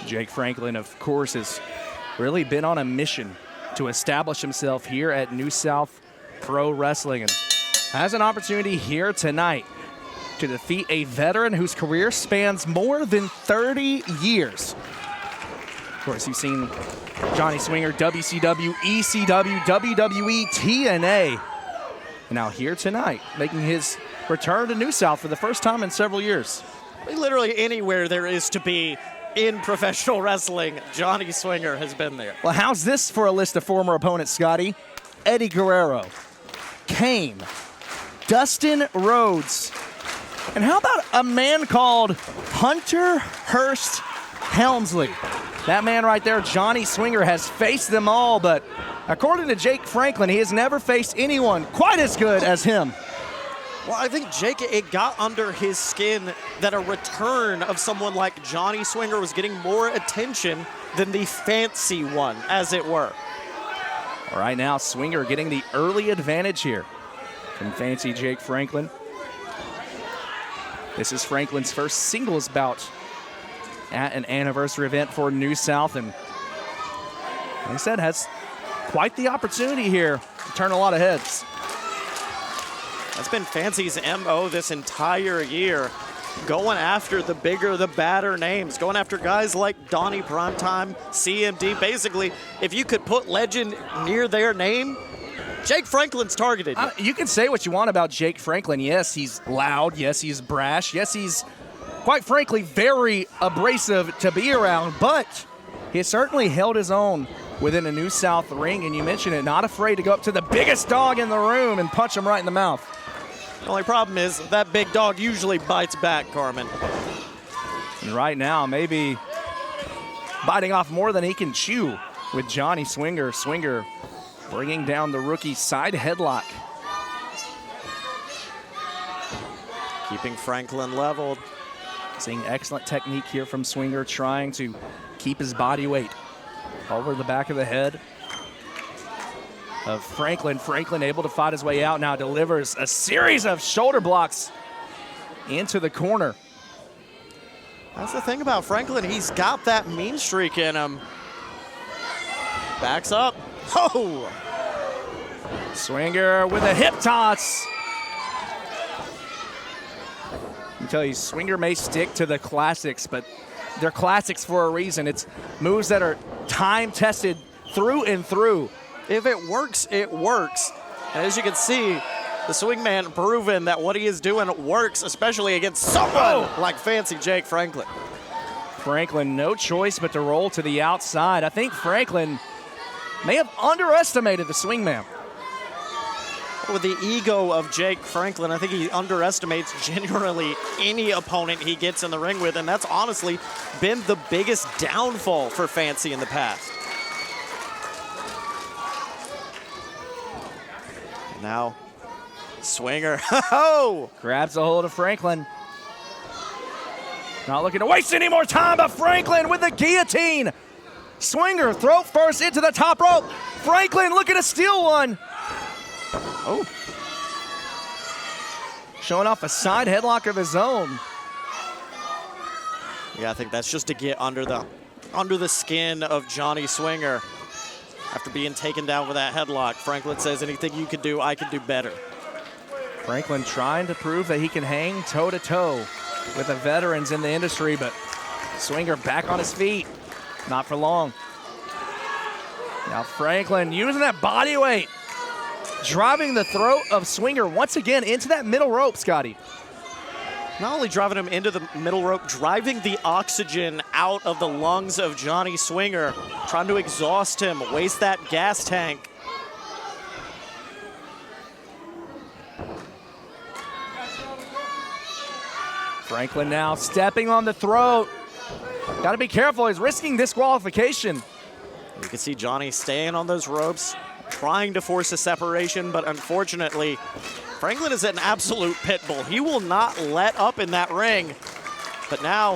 Jake Franklin, of course, has really been on a mission to establish himself here at New South Pro Wrestling and has an opportunity here tonight to defeat a veteran whose career spans more than 30 years. Of course, you've seen Johnny Swinger, WCW, ECW, WWE, TNA. And now here tonight, making his return to New South for the first time in several years. Literally anywhere there is to be in professional wrestling, Johnny Swinger has been there. Well, how's this for a list of former opponents, Scottye? Eddie Guerrero, Kane, Dustin Rhodes, and how about a man called Hunter Hearst Helmsley? That man right there, Johnny Swinger, has faced them all, but according to Jake Franklin, he has never faced anyone quite as good as him. Well, I think Jake, it got under his skin that a return of someone like Johnny Swinger was getting more attention than the fancy one, as it were. All right, now Swinger getting the early advantage here from fancy Jake Franklin. This is Franklin's first singles bout at an anniversary event for New South, and like I said, has quite the opportunity here to turn a lot of heads. That's been Fancy's MO this entire year, going after the bigger, the badder names, going after guys like Donnie Primetime, CMD. Basically, if you could put legend near their name, Jake Franklin's targeted you. You can say what you want about Jake Franklin. Yes, he's loud. Yes, he's brash. Yes, he's, quite frankly, very abrasive to be around, but he has certainly held his own within a New South ring, and you mentioned it, not afraid to go up to the biggest dog in the room and punch him right in the mouth. The only problem is that big dog usually bites back, Carmen. And right now, maybe biting off more than he can chew with Johnny Swinger. Swinger bringing down the rookie side headlock. Keeping Franklin leveled. Seeing excellent technique here from Swinger, trying to keep his body weight over the back of the head of Franklin. Franklin able to fight his way out, now delivers a series of shoulder blocks into the corner. That's the thing about Franklin, he's got that mean streak in him. Backs up. Oh! Swinger with a hip toss. I tell you, Swinger may stick to the classics, but they're classics for a reason. It's moves that are time-tested through and through. If it works, it works. And as you can see, the swingman proven that what he is doing works, especially against someone like fancy Jake Franklin. Franklin, no choice but to roll to the outside. I think Franklin may have underestimated the swingman. With the ego of Jake Franklin, I think he underestimates generally any opponent he gets in the ring with, and that's honestly been the biggest downfall for Fancy in the past. Now, Swinger, grabs a hold of Franklin. Not looking to waste any more time, but Franklin with the guillotine. Swinger, throat first into the top rope. Franklin looking to steal one. Oh. Showing off a side headlock of his own. Yeah, I think that's just to get under the skin of Johnny Swinger. After being taken down with that headlock, Franklin says, anything you can do, I can do better. Franklin trying to prove that he can hang toe-to-toe with the veterans in the industry, but Swinger back on his feet. Not for long. Now Franklin using that body weight, driving the throat of Swinger once again into that middle rope, Scottye. Not only driving him into the middle rope, driving the oxygen out of the lungs of Johnny Swinger, trying to exhaust him, waste that gas tank. Franklin now stepping on the throat. Got to be careful, he's risking disqualification. You can see Johnny staying on those ropes, trying to force a separation, but unfortunately, Franklin is an absolute pit bull. He will not let up in that ring. But now,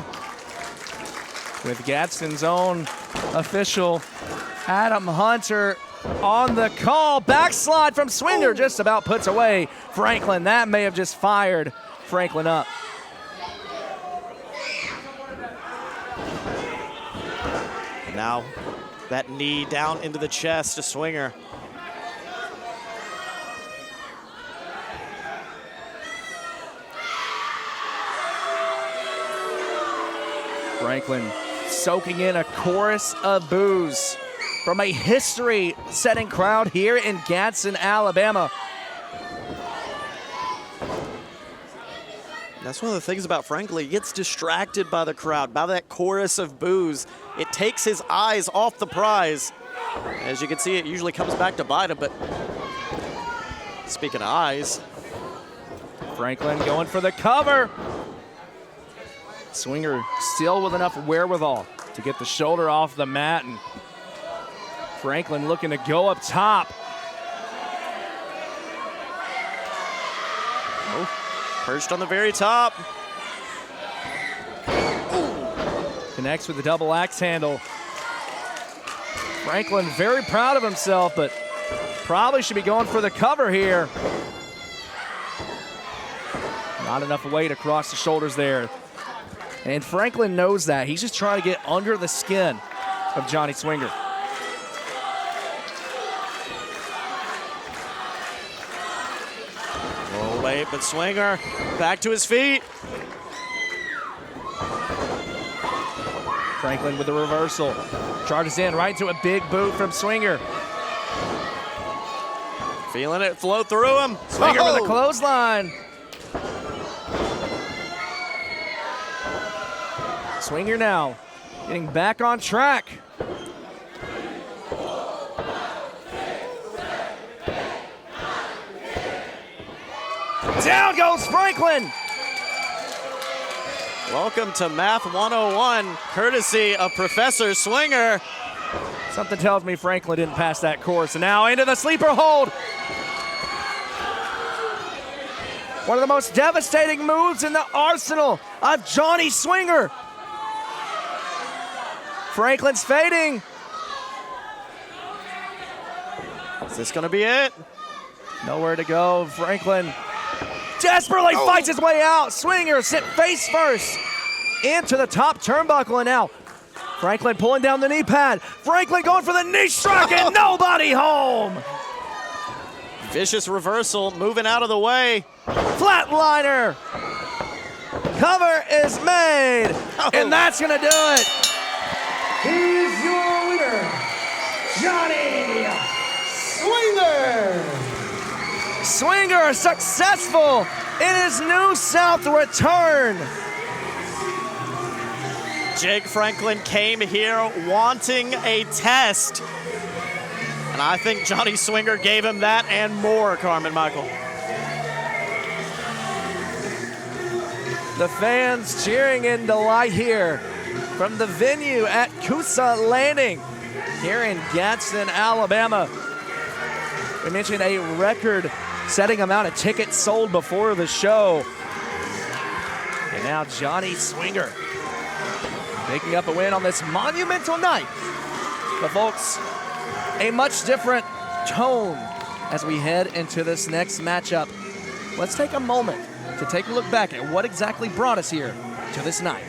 with Gadsden's own official, Adam Hunter on the call. Backslide from Swinger just about puts away Franklin. That may have just fired Franklin up. And now that knee down into the chest to Swinger. Franklin soaking in a chorus of boos from a history-setting crowd here in Gadsden, Alabama. That's one of the things about Franklin. He gets distracted by the crowd, by that chorus of boos. It takes his eyes off the prize. As you can see, it usually comes back to bite him, but speaking of eyes. Franklin going for the cover. Swinger still with enough wherewithal to get the shoulder off the mat, and Franklin looking to go up top. Oh, perched on the very top. Connects with the double axe handle. Franklin very proud of himself, but probably should be going for the cover here. Not enough weight across the shoulders there. And Franklin knows that. He's just trying to get under the skin of Johnny Swinger. Oh, wait, but Swinger back to his feet. Franklin with the reversal. Charges in right to a big boot from Swinger. Feeling it flow through him. Swinger with a clothesline. Swinger now getting back on track. Down goes Franklin. Welcome to Math 101, courtesy of Professor Swinger. Something tells me Franklin didn't pass that course. And now into the sleeper hold. One of the most devastating moves in the arsenal of Johnny Swinger. Franklin's fading. Is this gonna be it? Nowhere to go. Franklin desperately fights his way out. Swinger sent face first into the top turnbuckle, and now Franklin pulling down the knee pad. Franklin going for the knee strike, and nobody home. Vicious reversal, moving out of the way. Flatliner. Cover is made, and that's gonna do it. Here's your winner, Johnny Swinger. Swinger successful in his New South return. Jake Franklin came here wanting a test. And I think Johnny Swinger gave him that and more, Carmen Michael. The fans cheering in delight here from the venue at Coosa Landing here in Gadsden, Alabama. We mentioned a record-setting amount of tickets sold before the show. And now Johnny Swinger picking up a win on this monumental night. But folks, a much different tone as we head into this next matchup. Let's take a moment to take a look back at what exactly brought us here to this night.